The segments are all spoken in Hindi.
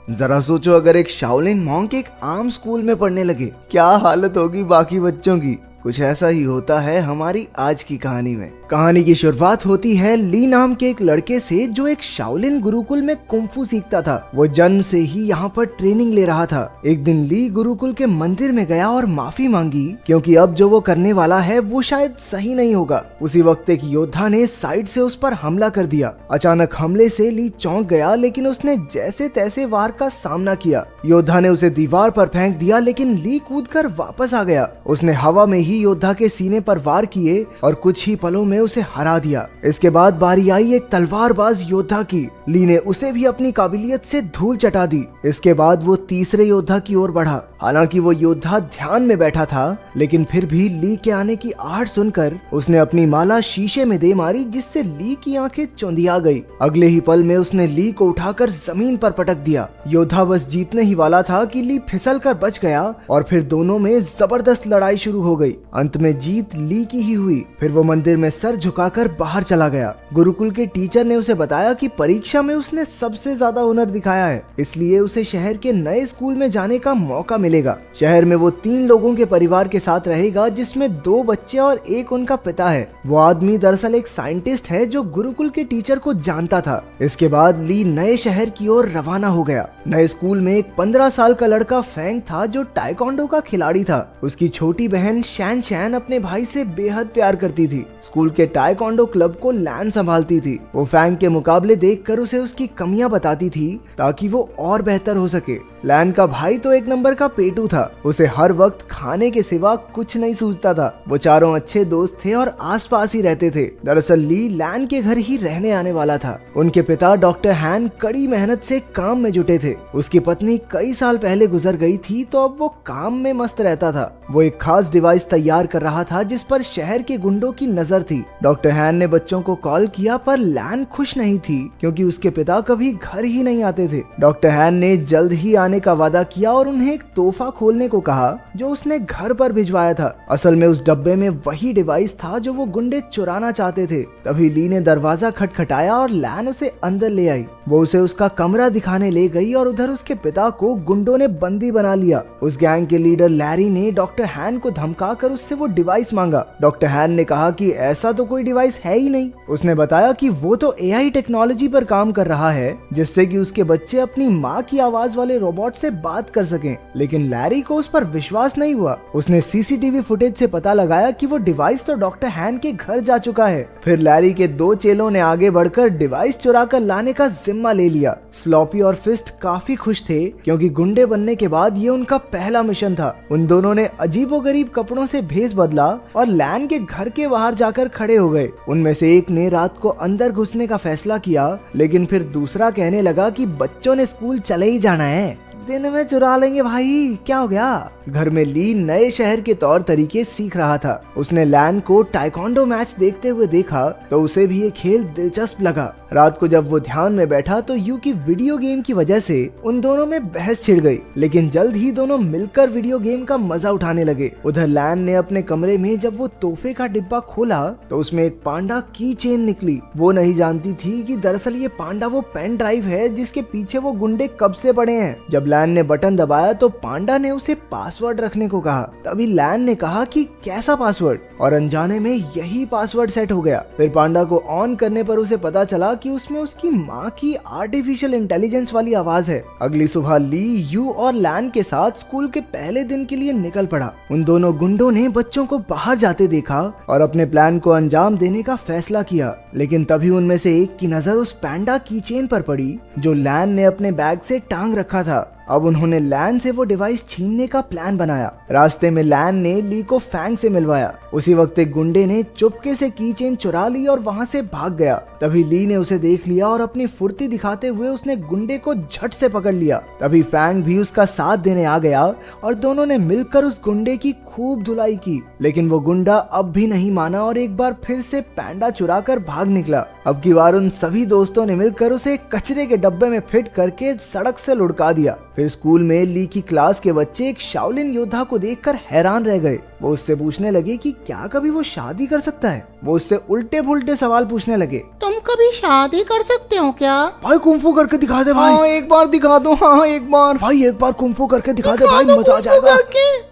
जरा सोचो, अगर एक शाओलिन मॉन्क एक आम स्कूल में पढ़ने लगे, क्या हालत होगी बाकी बच्चों की। कुछ ऐसा ही होता है हमारी आज की कहानी में। कहानी की शुरुआत होती है ली नाम के एक लड़के से, जो एक शाओलिन गुरुकुल में कुंफू सीखता था। वो जन्म से ही यहाँ पर ट्रेनिंग ले रहा था। एक दिन ली गुरुकुल के मंदिर में गया और माफी मांगी, क्योंकि अब जो वो करने वाला है वो शायद सही नहीं होगा। उसी वक्त एक योद्धा ने साइड से उस पर हमला कर दिया। अचानक हमले से ली चौंक गया, लेकिन उसने जैसे तैसे वार का सामना किया। योद्धा ने उसे दीवार पर फेंक दिया, लेकिन ली कूदकर वापस आ गया। उसने हवा में ही योद्धा के सीने पर वार किए और कुछ ही पलों में उसे हरा दिया। इसके बाद बारी आई एक तलवारबाज योद्धा की। ली ने उसे भी अपनी काबिलियत से धूल चटा दी। इसके बाद वो तीसरे योद्धा की ओर बढ़ा। हालांकि वो योद्धा ध्यान में बैठा था, लेकिन फिर भी ली के आने की आहट सुनकर उसने अपनी माला शीशे में दे मारी, जिससे ली की आंखें चौंधिया गई। अगले ही पल में उसने ली को उठाकर जमीन पर पटक दिया। योद्धा बस जीतने ही वाला था कि ली फिसल कर बच गया और फिर दोनों में जबरदस्त लड़ाई शुरू हो गई। अंत में जीत ली की ही हुई। फिर वो मंदिर में सर झुकाकर बाहर चला गया। गुरुकुल के टीचर ने उसे बताया कि परीक्षा में उसने सबसे ज्यादा हुनर दिखाया है, इसलिए उसे शहर के नए स्कूल में जाने का मौका मिलेगा। शहर में वो 3 लोगों के परिवार के साथ रहेगा, जिसमें 2 बच्चे और एक उनका पिता है। वो आदमी दरअसल एक साइंटिस्ट है जो गुरुकुल के टीचर को जानता था। इसके बाद ली नए शहर की ओर रवाना हो गया। नए स्कूल में एक 15 साल का लड़का फैंग था, जो टाइकोंडो का खिलाड़ी था। उसकी छोटी बहन शैन शैन अपने भाई से बेहद प्यार करती थी। स्कूल के टाइकोंडो क्लब को लैन संभालती थी। वो फैंग के मुकाबले देखकर उसे उसकी कमियां बताती थी, ताकि वो और बेहतर हो सके। लैन का भाई तो एक नंबर का पेटू था। उसे हर वक्त खाने के सिवा कुछ नहीं सूझता था। वो चारों अच्छे दोस्त थे और आसपास ही रहते थे। दरअसल ली लैन के घर ही रहने आने वाला था। उनके पिता डॉक्टर हैन कड़ी मेहनत से काम में जुटे थे। उसकी पत्नी कई साल पहले गुजर गई थी, तो अब वो काम में मस्त रहता था। वो एक खास डिवाइस तैयार कर रहा था, जिस पर शहर के गुंडों की नजर थी। डॉक्टर हैन ने बच्चों को कॉल किया, पर लैन खुश नहीं थी, क्योंकि उसके पिता कभी घर ही नहीं आते थे। डॉक्टर हैन ने जल्द ही आने का वादा किया और उन्हें एक तोहफा खोलने को कहा, जो उसने घर पर भिजवाया था। असल में उस डब्बे में वही डिवाइस था जो वो गुंडे चुराना चाहते थे। तभी ली ने दरवाजा खटखटाया और लैन उसे अंदर ले आई। वो उसे उसका कमरा दिखाने ले गई और उधर उसके पिता को गुंडों ने बंदी बना लिया। उस गैंग के लीडर लैरी ने डॉक्टर हैन को धमकाकर उससे वो डिवाइस मांगा। डॉक्टर हैन ने कहा कि ऐसा तो कोई डिवाइस है ही नहीं। उसने बताया कि वो तो एआई टेक्नोलॉजी पर काम कर रहा है, जिससे कि उसके बच्चे अपनी माँ की आवाज वाले रोबोट से बात कर सकें। लेकिन लैरी को उस पर विश्वास नहीं हुआ। उसने सीसीटीवी फुटेज से पता लगाया कि वो डिवाइस तो डॉक्टर हैन के घर जा चुका है। फिर लैरी के 2 चेलों ने आगे बढ़कर डिवाइस चुरा कर लाने का जिम्मा ले लिया। स्लॉपी और फिस्ट काफी खुश थे, क्योंकि गुंडे बनने के बाद ये उनका पहला मिशन था। उन दोनों ने अजीबोगरीब कपड़ों से भेष बदला और लैन के घर के बाहर जाकर खड़े हो गए। उनमें से एक ने रात को अंदर घुसने का फैसला किया, लेकिन फिर दूसरा कहने लगा कि बच्चों ने स्कूल चले ही जाना है, दिन में चुरा लेंगे भाई, क्या हो गया। घर में ली नए शहर के तौर तरीके सीख रहा था। उसने लैन को टाइकोंडो मैच देखते हुए देखा, तो उसे भी ये खेल दिलचस्प लगा। रात को जब वो ध्यान में बैठा, तो यू की वीडियो गेम की वजह से उन दोनों में बहस छिड़ गई। लेकिन जल्द ही दोनों मिलकर वीडियो गेम का मजा उठाने लगे। उधर लैन ने अपने कमरे में जब वो तोहफे का डिब्बा खोला, तो उसमें एक पांडा की चेन निकली। वो नहीं जानती थी कि दरअसल ये पांडा वो पेन ड्राइव है, जिसके पीछे वो गुंडे कब से पड़े हैं। जब लैन ने बटन दबाया, तो पांडा ने उसे पासवर्ड रखने को कहा। तभी लैन ने कहा कि कैसा पासवर्ड, और अनजाने में यही पासवर्ड सेट हो गया। फिर पांडा को ऑन करने पर उसे पता चला कि उसमें उसकी माँ की आर्टिफिशियल इंटेलिजेंस वाली आवाज है। अगली सुबह ली यू और लैन के साथ स्कूल के पहले दिन के लिए निकल पड़ा। उन दोनों गुंडों ने बच्चों को बाहर जाते देखा और अपने प्लान को अंजाम देने का फैसला किया। लेकिन तभी उनमें से एक की नजर उस पैंडा की चेन पर पड़ी, जो लैन ने अपने बैग से टांग रखा था। अब उन्होंने लैन से वो डिवाइस छीनने का प्लान बनाया। रास्ते में लैन ने ली को फैंग से मिलवाया। उसी वक्त एक गुंडे ने चुपके से की चेन चुरा ली और वहां से भाग गया। तभी ली ने उसे देख लिया और अपनी फुर्ती दिखाते हुए उसने गुंडे को झट से पकड़ लिया। तभी फैंग भी उसका साथ देने आ गया और दोनों ने मिलकर उस गुंडे की खूब धुलाई की। लेकिन वो गुंडा अब भी नहीं माना और एक बार फिर से पैंडा चुरा कर भाग निकला। अब की बार उन सभी दोस्तों ने मिलकर उसे कचरे के डब्बे में फिट करके सड़क से लुढ़का दिया। फिर स्कूल में ली की क्लास के बच्चे एक शाओलिन योद्धा को देखकर हैरान रह गए। वो उससे पूछने लगे कि क्या कभी वो शादी कर सकता है। वो उससे उल्टे पुल्टे सवाल पूछने लगे। तुम कभी शादी कर सकते हो क्या? भाई कुंफू करके दिखा दे भाई। हाँ एक बार दिखा दो, हाँ एक बार भाई, एक बार कुंफू करके दिखा दे भाई, मजा आ जाएगा।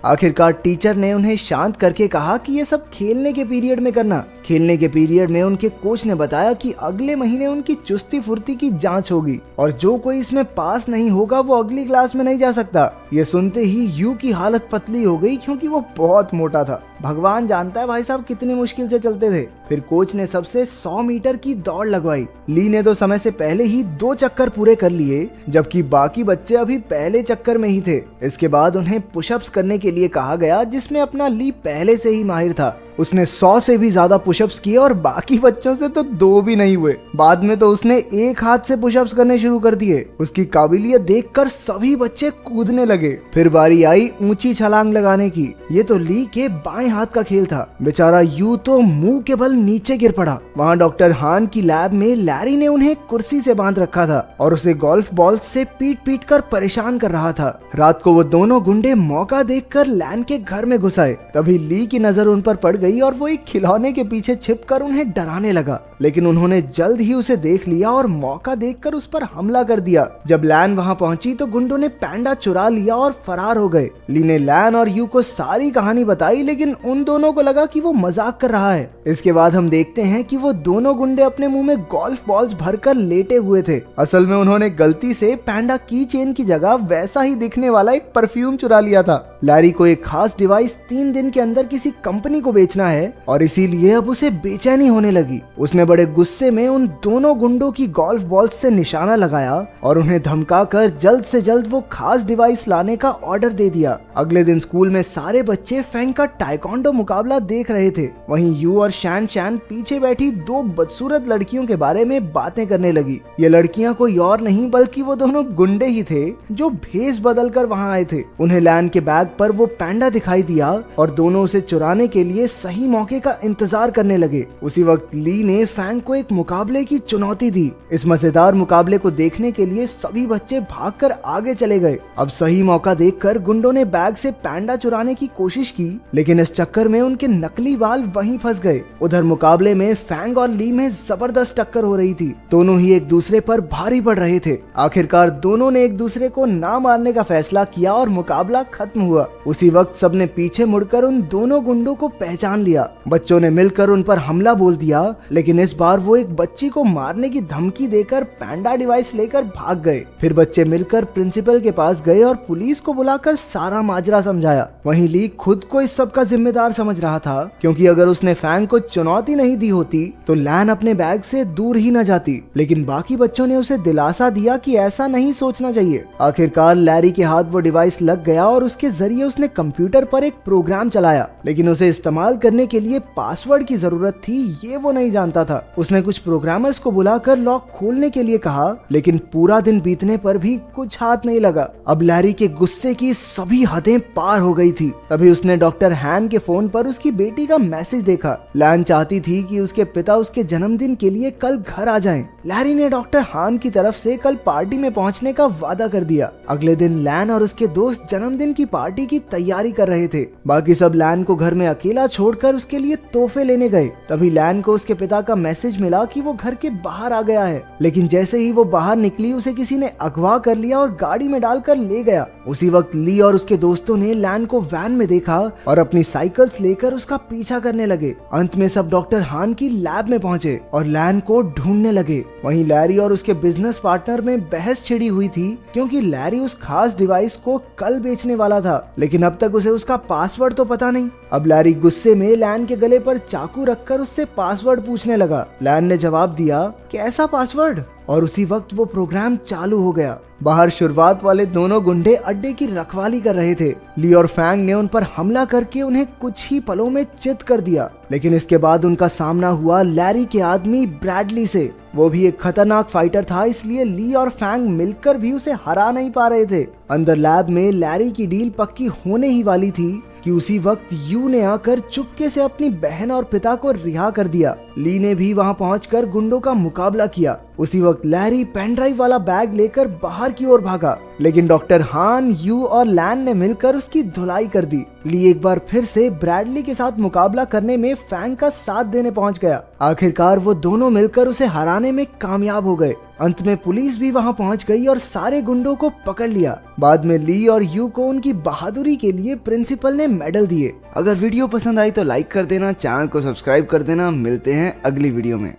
आखिरकार टीचर ने उन्हें शांत करके कहा कि ये सब खेलने के पीरियड में करना। खेलने के पीरियड में उनके कोच ने बताया कि अगले महीने उनकी चुस्ती फुर्ती की जांच होगी और जो कोई इसमें पास नहीं होगा वो अगली क्लास में नहीं जा सकता। ये सुनते ही यू की हालत पतली हो गई क्योंकि वो बहुत मोटा था। भगवान जानता है भाई साहब कितनी मुश्किल से चलते थे। फिर कोच ने सबसे 100 मीटर की दौड़ लगवाई। ली ने तो समय से पहले ही 2 चक्कर पूरे कर लिए, जबकि बाकी बच्चे अभी पहले चक्कर में ही थे। इसके बाद उन्हें पुशअप्स करने के लिए कहा गया, जिसमें अपना ली पहले से ही माहिर था। उसने 100 से भी ज्यादा पुशअप्स किए और बाकी बच्चों से तो 2 भी नहीं हुए। बाद में तो उसने एक हाथ से पुशअप्स करने शुरू कर दिए। उसकी काबिलियत देखकर सभी बच्चे कूदने लगे। फिर बारी आई ऊंची छलांग लगाने की। ये तो ली के बाएं हाथ का खेल था। बेचारा यू तो मुंह के बल नीचे गिर पड़ा। वहाँ डॉक्टर हान की लैब में लैरी ने उन्हें कुर्सी से बांध रखा था और उसे गोल्फ बॉल से पीट पीट कर परेशान कर रहा था। रात को वो दोनों गुंडे मौका देखकर लैन के घर में घुस आए। तभी ली की नजर उन पर पड़ गई और वो एक खिलौने के पीछे छिपकर उन्हें डराने लगा, लेकिन उन्होंने जल्द ही उसे देख लिया और मौका देखकर उस पर हमला कर दिया। जब लैन वहां पहुंची तो गुंडों ने पैंडा चुरा लिया और फरार हो गए। ली ने लैन और यू को सारी कहानी बताई, लेकिन उन दोनों को लगा कि वो मजाक कर रहा है। इसके बाद हम देखते हैं कि वो दोनों गुंडे अपने मुंह में गोल्फ बॉल्स भरकर लेटे हुए थे। असल में उन्होंने गलती से पैंडा की चेन की जगह वैसा ही दिखने वाला एक परफ्यूम चुरा लिया था। लैरी को एक खास डिवाइस 3 दिन के अंदर किसी कंपनी को बेचना है और इसीलिए अब उसे बेचैनी होने लगी। उसने बड़े गुस्से में उन दोनों गुंडों की गोल्फ बॉल से निशाना लगाया और उन्हें धमकाकर जल्द से जल्द वो खास डिवाइस लाने का ऑर्डर दे दिया। अगले दिन स्कूल में सारे बच्चे फैंग का टाइकोंडो मुकाबला देख रहे थे। वहीं यू और शैन शैन पीछे बैठी 2 बदसूरत लड़कियों के बारे में बातें करने लगी। ये लड़कियां कोई और नहीं बल्कि वो दोनों गुंडे ही थे जो भेष बदल कर वहाँ आए थे। उन्हें लैन के बैग पर वो पैंडा दिखाई दिया और दोनों उसे चुराने के लिए सही मौके का इंतजार करने लगे। उसी वक्त ली ने फैंग को एक मुकाबले की चुनौती दी। इस मजेदार मुकाबले को देखने के लिए सभी बच्चे भागकर आगे चले गए। अब सही मौका देखकर गुंडों ने बैग से पैंडा चुराने की कोशिश की, लेकिन इस चक्कर में उनके नकली बाल वहीं फंस गए। उधर मुकाबले में फैंग और ली में जबरदस्त टक्कर हो रही थी। दोनों ही एक दूसरे पर भारी पड़ रहे थे। आखिरकार दोनों ने एक दूसरे को ना मारने का फैसला किया और मुकाबला खत्म हुआ। उसी वक्त सबने पीछे मुड़कर उन दोनों गुंडों को पहचान लिया। बच्चों ने मिलकर उन पर हमला बोल दिया, लेकिन इस बार वो एक बच्ची को मारने की धमकी देकर पैंडा डिवाइस लेकर भाग गए। फिर बच्चे मिलकर प्रिंसिपल के पास गए और पुलिस को बुलाकर सारा माजरा समझाया। वहीं ली खुद को इस सब का जिम्मेदार समझ रहा था, क्योंकि अगर उसने फैंग को चुनौती नहीं दी होती तो लैन अपने बैग से दूर ही न जाती। लेकिन बाकी बच्चों ने उसे दिलासा दिया कि ऐसा नहीं सोचना चाहिए। आखिरकार लैरी के हाथ वो डिवाइस लग गया और उसके जरिए उसने कंप्यूटर पर एक प्रोग्राम चलाया, लेकिन उसे इस्तेमाल करने के लिए पासवर्ड की जरूरत थी, ये वो नहीं जानता था। उसने कुछ प्रोग्रामर्स को बुलाकर लॉक खोलने के लिए कहा, लेकिन पूरा दिन बीतने पर भी कुछ हाथ नहीं लगा। अब लैरी के गुस्से की सभी हदें पार हो गई थी। तभी उसने डॉक्टर हैन के फोन पर उसकी बेटी का मैसेज देखा। लैन चाहती थी कि उसके पिता उसके जन्मदिन के लिए कल घर आ जाएं। लैरी ने डॉक्टर हान की तरफ से कल पार्टी में पहुंचने का वादा कर दिया। अगले दिन लैन और उसके दोस्त जन्मदिन की पार्टी की तैयारी कर रहे थे। बाकी सब लैन को घर में अकेला छोड़कर उसके लिए तोहफे लेने गए। तभी लैन को उसके पिता का मैसेज मिला कि वो घर के बाहर आ गया है, लेकिन जैसे ही वो बाहर निकली उसे किसी ने अगवा कर लिया और गाड़ी में डालकर ले गया। उसी वक्त ली और उसके दोस्तों ने लैन को वैन में देखा और अपनी साइकिल्स लेकर उसका पीछा करने लगे। अंत में सब डॉक्टर हान की लैब में पहुंचे और लैन को ढूंढने लगे। वहीं लैरी और उसके बिजनेस पार्टनर में बहस छिड़ी हुई थी, क्योंकि लैरी उस खास डिवाइस को कल बेचने वाला था, लेकिन अब तक उसे उसका पासवर्ड तो पता नहीं। अब लैरी गुस्से में लैन के गले पर चाकू रखकर उससे पासवर्ड पूछने लगा। लैन ने जवाब दिया, कैसा पासवर्ड? और उसी वक्त वो प्रोग्राम चालू हो गया। बाहर शुरुआत वाले दोनों गुंडे अड्डे की रखवाली कर रहे थे। ली और फैंग ने उन पर हमला करके उन्हें कुछ ही पलों में चित कर दिया, लेकिन इसके बाद उनका सामना हुआ लैरी के आदमी ब्रैडली से। वो भी एक खतरनाक फाइटर था, इसलिए ली और फैंग मिलकर भी उसे हरा नहीं पा रहे थे। अंदर लैब में लैरी की डील पक्की होने ही वाली थी कि उसी वक्त यू ने आकर चुपके से अपनी बहन और पिता को रिहा कर दिया। ली ने भी वहां पहुंचकर गुंडों का मुकाबला किया। उसी वक्त लैरी पेन ड्राइव वाला बैग लेकर बाहर की ओर भागा, लेकिन डॉक्टर हान, यू और लैन ने मिलकर उसकी धुलाई कर दी। ली एक बार फिर से ब्रैडली के साथ मुकाबला करने में फैंग का साथ देने पहुंच गया। आखिरकार वो दोनों मिलकर उसे हराने में कामयाब हो गए। अंत में पुलिस भी वहां पहुंच गई और सारे गुंडों को पकड़ लिया। बाद में ली और यू को उनकी बहादुरी के लिए प्रिंसिपल ने मेडल दिए। अगर वीडियो पसंद आई तो लाइक कर देना, चैनल को सब्सक्राइब कर देना। मिलते हैं अगली वीडियो में।